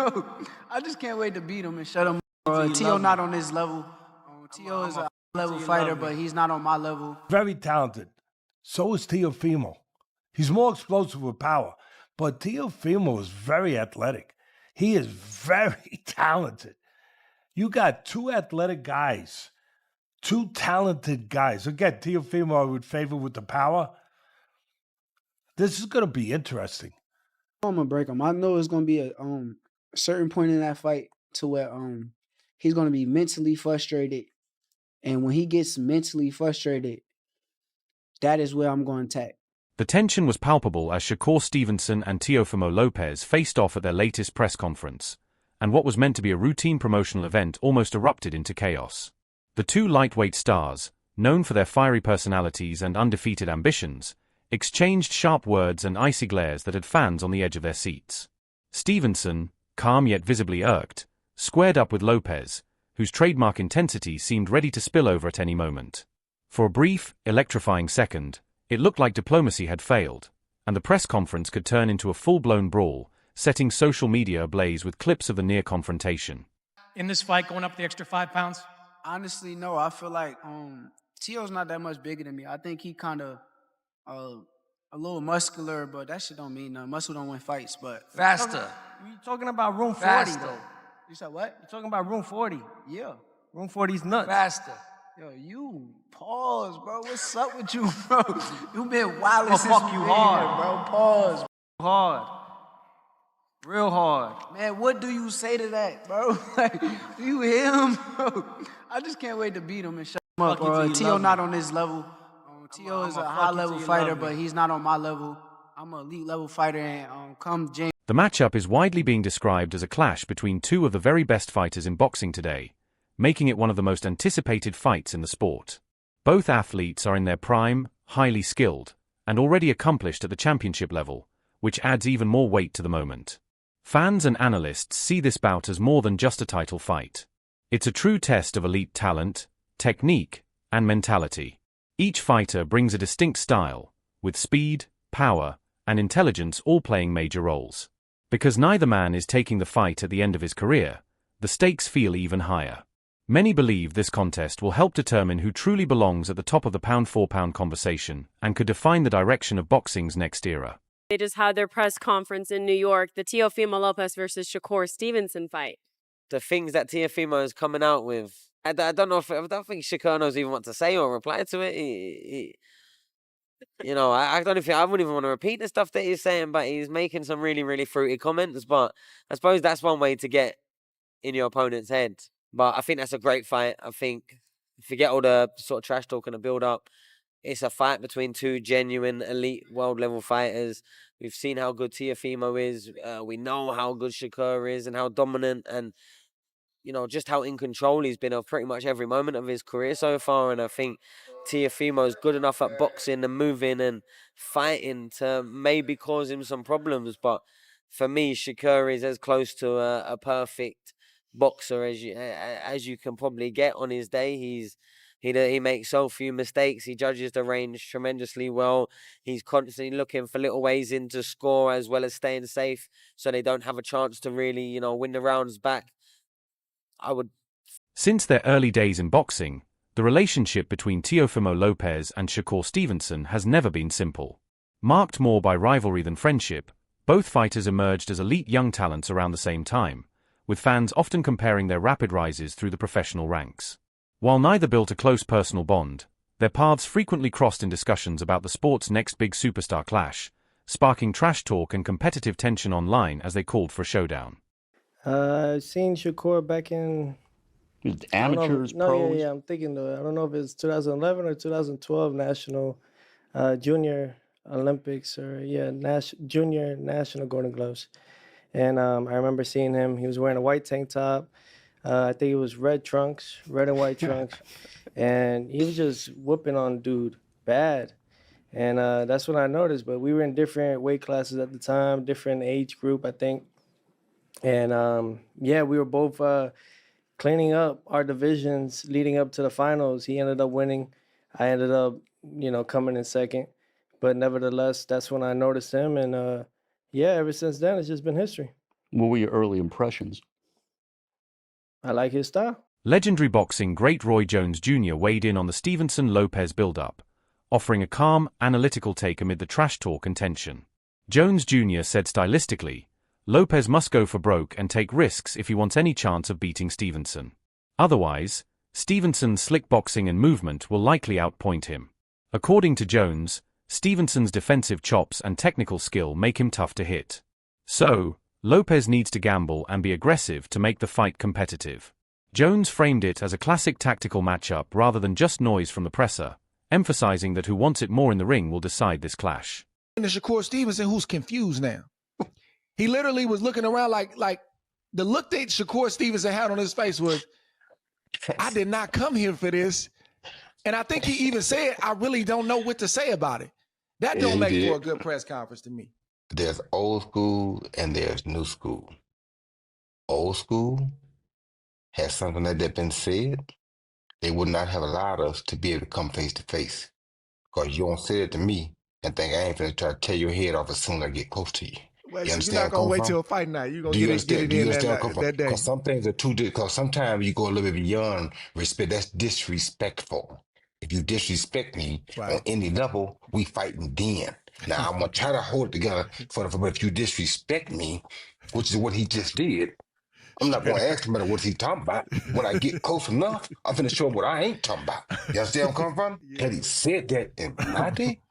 bro. I just can't wait to beat him and shut him up. Teo not on this level. Teo is a level fighter, but he's not on my level. Very talented. So is Teofimo. He's more explosive with power, but Teofimo is very athletic. He is very talented. You got two athletic guys, two talented guys. Again, Teofimo I would favor with the power. This is going to be interesting. I'm gonna break him. I know it's gonna be a certain point in that fight to where he's gonna be mentally frustrated, and when he gets mentally frustrated, that is where I'm going to attack. The tension was palpable as Shakur Stevenson and Teofimo Lopez faced off at their latest press conference, and what was meant to be a routine promotional event almost erupted into chaos. The two lightweight stars, known for their fiery personalities and undefeated ambitions, exchanged sharp words and icy glares that had fans on the edge of their seats. Stevenson, calm yet visibly irked, squared up with Lopez, whose trademark intensity seemed ready to spill over at any moment. For a brief, electrifying second, it looked like diplomacy had failed, and the press conference could turn into a full-blown brawl, setting social media ablaze with clips of the near confrontation. In this fight, going up the extra 5 pounds? Honestly, no. I feel like Teo's not that much bigger than me. I think he kind of a little muscular, but that shit don't mean nothing. Muscle don't win fights, but faster. You're talking about room 40, Faster. though. You said what? You're talking about room 40. Yeah. Room 40's nuts. Faster. Yo, you pause, bro. What's up with you, bro? You been wildin' I'll since fuck you you been hard. here, bro. Pause. Hard. Real hard. Man, what do you say to that, bro? Like, do you hear him, bro? I just can't wait to beat him and shut him up, bro. Teo not on this level. Teo is a high-level fighter, but he's not on my level. I'm an elite level fighter, and come James. The matchup is widely being described as a clash between two of the very best fighters in boxing today, making it one of the most anticipated fights in the sport. Both athletes are in their prime, highly skilled, and already accomplished at the championship level, which adds even more weight to the moment. Fans and analysts see this bout as more than just a title fight. It's a true test of elite talent, technique, and mentality. Each fighter brings a distinct style, with speed, power, and intelligence all playing major roles. Because neither man is taking the fight at the end of his career, the stakes feel even higher. Many believe this contest will help determine who truly belongs at the top of the pound-for-pound conversation and could define the direction of boxing's next era. They just had their press conference in New York, the Teofimo Lopez versus Shakur Stevenson fight. The things that Teofimo is coming out with, I don't think Shakur knows even what to say or reply to it. I wouldn't even want to repeat the stuff that he's saying, but he's making some really, really fruity comments. But I suppose that's one way to get in your opponent's head. But I think that's a great fight. I think, forget all the sort of trash talk and the build-up. It's a fight between two genuine elite world-level fighters. We've seen how good Teofimo is. We know how good Shakur is and how dominant and, just how in control he's been of pretty much every moment of his career so far. And I think Teofimo is good enough at boxing and moving and fighting to maybe cause him some problems. But for me, Shakur is as close to a perfect boxer as you can probably get on his day. He makes so few mistakes. He judges the range tremendously well. He's constantly looking for little ways in to score as well as staying safe so they don't have a chance to really, win the rounds back. Since their early days in boxing, the relationship between Teofimo Lopez and Shakur Stevenson has never been simple. Marked more by rivalry than friendship, both fighters emerged as elite young talents around the same time, with fans often comparing their rapid rises through the professional ranks. While neither built a close personal bond, their paths frequently crossed in discussions about the sport's next big superstar clash, sparking trash talk and competitive tension online as they called for a showdown. I've seen Shakur back in... Amateurs, pros? Yeah, I'm thinking, I don't know if it's 2011 or 2012 National Junior Olympics or, Junior National Golden Gloves. And I remember seeing him. He was wearing a white tank top. I think it was red and white trunks. And he was just whooping on dude bad. And that's what I noticed. But we were in different weight classes at the time, different age group, I think. And we were both cleaning up our divisions leading up to the finals. He ended up winning. I ended up, coming in second. But nevertheless, that's when I noticed him. And ever since then, it's just been history. What were your early impressions? I like his style. Legendary boxing great Roy Jones Jr. weighed in on the Stevenson-Lopez build-up, offering a calm, analytical take amid the trash talk and tension. Jones Jr. said stylistically, Lopez must go for broke and take risks if he wants any chance of beating Stevenson. Otherwise, Stevenson's slick boxing and movement will likely outpoint him. According to Jones, Stevenson's defensive chops and technical skill make him tough to hit. So, Lopez needs to gamble and be aggressive to make the fight competitive. Jones framed it as a classic tactical matchup rather than just noise from the presser, emphasizing that who wants it more in the ring will decide this clash. And Shakur Stevenson, who's confused now. He literally was looking around like the look that Shakur Stevenson had on his face was, I did not come here for this. And I think he even said, I really don't know what to say about it. That don't make for a good press conference to me. There's old school and there's new school. Old school has something that had been said, they would not have allowed us to be able to come face to face. Because you don't say it to me and think I ain't finna try to tear your head off as soon as I get close to you. Well, so you're not going to wait till a fight night. You're going to get it in that day. Because some things are because sometimes you go a little bit beyond respect. That's disrespectful. If you disrespect me on any level, we fighting then. Now, I'm going to try to hold it together, but if you disrespect me, which is what he just did, I'm not going to ask him about what he's talking about. When I get close enough, I'm finna show him what I ain't talking about. You understand where I'm coming from? Yeah. Had he said that in my day,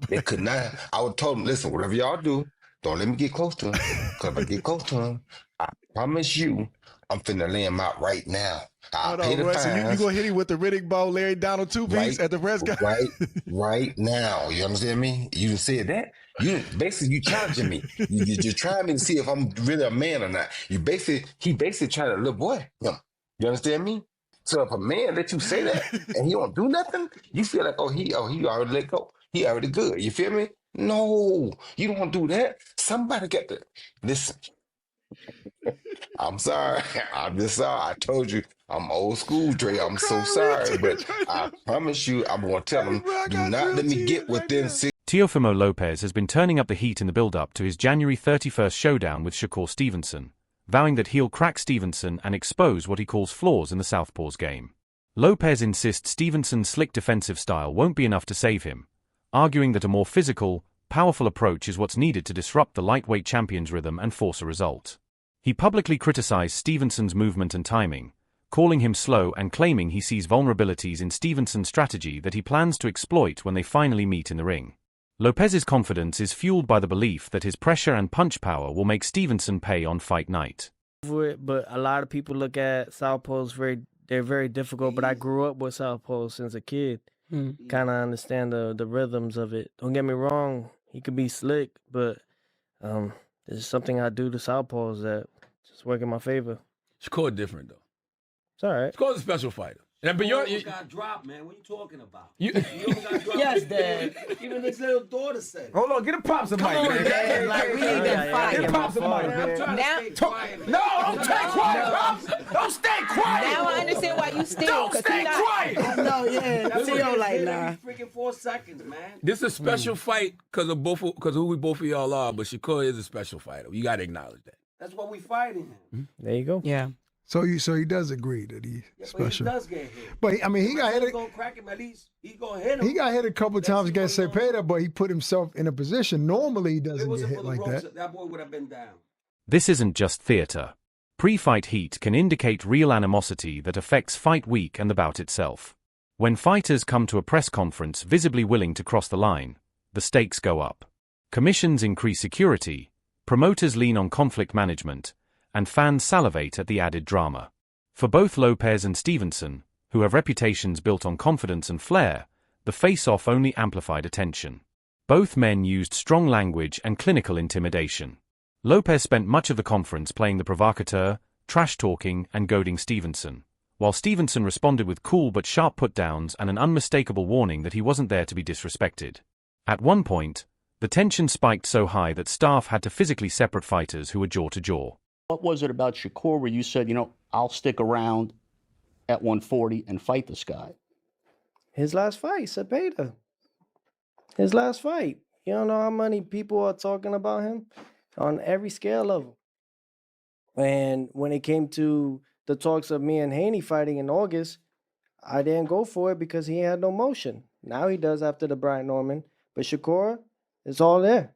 they could not. I would told him, listen, whatever y'all do, don't let me get close to him. Because if I get close to him, I promise you, I'm finna lay him out right now. I'll pay the fines. So you gonna hit him with the Riddick Bowe, Larry Donald two-piece at the press conference? Right now. You understand me? You done said that. You challenging me. You're trying me to see if I'm really a man or not. He basically trying to little boy. You understand me? So if a man let you say that and he don't do nothing, you feel like, he already let go. He already good. You feel me? No, you don't do that. Somebody got to listen. I'm sorry. I'm just sorry. I told you I'm old school, Dre. I'm so sorry, but I promise you, I'm going to tell him, do not let me get within 6. Teofimo Lopez has been turning up the heat in the build-up to his January 31st showdown with Shakur Stevenson, vowing that he'll crack Stevenson and expose what he calls flaws in the Southpaw's game. Lopez insists Stevenson's slick defensive style won't be enough to save him, arguing that a more physical, powerful approach is what's needed to disrupt the lightweight champion's rhythm and force a result. He publicly criticized Stevenson's movement and timing, calling him slow and claiming he sees vulnerabilities in Stevenson's strategy that he plans to exploit when they finally meet in the ring. Lopez's confidence is fueled by the belief that his pressure and punch power will make Stevenson pay on fight night. But a lot of people look at southpaws they're very difficult, but I grew up with southpaws since a kid. Kind of understand the rhythms of it. Don't get me wrong, he could be slick, but there's something I do to southpaws that just work in my favor. Shakur different though. It's all right. Shakur's a special fighter. But you got dropped, man. What are you talking about? You got dropped. Yes, Dad. Even his little daughter said it. Hold on, get a pops a mic, man. Dad. Like, we need that fight. Get a pops a mic, man. No, don't stay quiet, Pops. Don't stay quiet. Now I understand why you still. Don't stay quiet. No, yeah. Tio like nah. Freaking 4 seconds, man. This is a special fight because who we both of y'all are, but Shakur is a special fighter. You got to acknowledge that. That's what we fighting him. There you go. Yeah. So he does agree that he's special. But he does get hit. But I mean, he got hit. Gonna crack him at least. He's gonna hit him. He got hit a couple times against Cepeda, but he put himself in a position. Normally, he doesn't get hit like that. That boy would have been down. This isn't just theater. Pre-fight heat can indicate real animosity that affects fight week and the bout itself. When fighters come to a press conference visibly willing to cross the line, the stakes go up. Commissions increase security, promoters lean on conflict management, and fans salivate at the added drama. For both Lopez and Stevenson, who have reputations built on confidence and flair, the face-off only amplified attention. Both men used strong language and clinical intimidation. Lopez spent much of the conference playing the provocateur, trash-talking and goading Stevenson, while Stevenson responded with cool but sharp put-downs and an unmistakable warning that he wasn't there to be disrespected. At one point, the tension spiked so high that staff had to physically separate fighters who were jaw-to-jaw. What was it about Shakur where you said, I'll stick around at 140 and fight this guy? His last fight, Cepeda. His last fight. You don't know how many people are talking about him? on every scale level. And when it came to the talks of me and Haney fighting in August, I didn't go for it because he had no motion. Now he does after the Brian Norman. But Shakur, it's all there.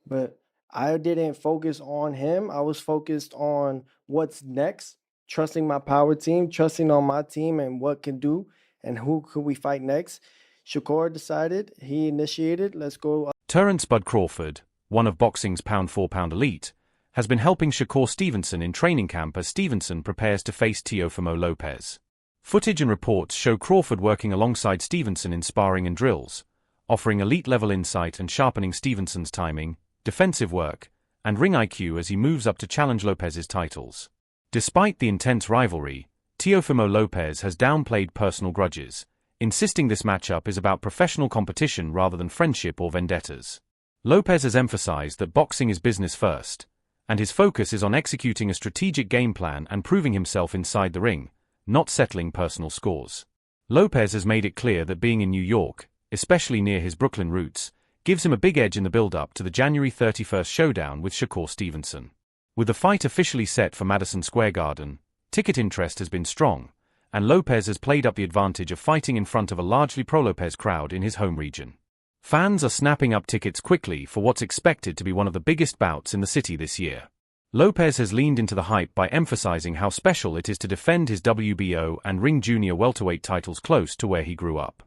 But I didn't focus on him. I was focused on what's next, trusting my power team, trusting on my team and what can do and who could we fight next. Shakur decided, he initiated, let's go. Terrence Bud Crawford, one of boxing's pound-for-pound elite, has been helping Shakur Stevenson in training camp as Stevenson prepares to face Teofimo Lopez. Footage and reports show Crawford working alongside Stevenson in sparring and drills, offering elite-level insight and sharpening Stevenson's timing, defensive work, and ring IQ as he moves up to challenge Lopez's titles. Despite the intense rivalry, Teofimo Lopez has downplayed personal grudges, insisting this matchup is about professional competition rather than friendship or vendettas. Lopez has emphasized that boxing is business first, and his focus is on executing a strategic game plan and proving himself inside the ring, not settling personal scores. Lopez has made it clear that being in New York, especially near his Brooklyn roots, gives him a big edge in the build-up to the January 31st showdown with Shakur Stevenson. With the fight officially set for Madison Square Garden, ticket interest has been strong, and Lopez has played up the advantage of fighting in front of a largely pro-Lopez crowd in his home region. Fans are snapping up tickets quickly for what's expected to be one of the biggest bouts in the city this year. Lopez has leaned into the hype by emphasizing how special it is to defend his WBO and Ring Junior welterweight titles close to where he grew up.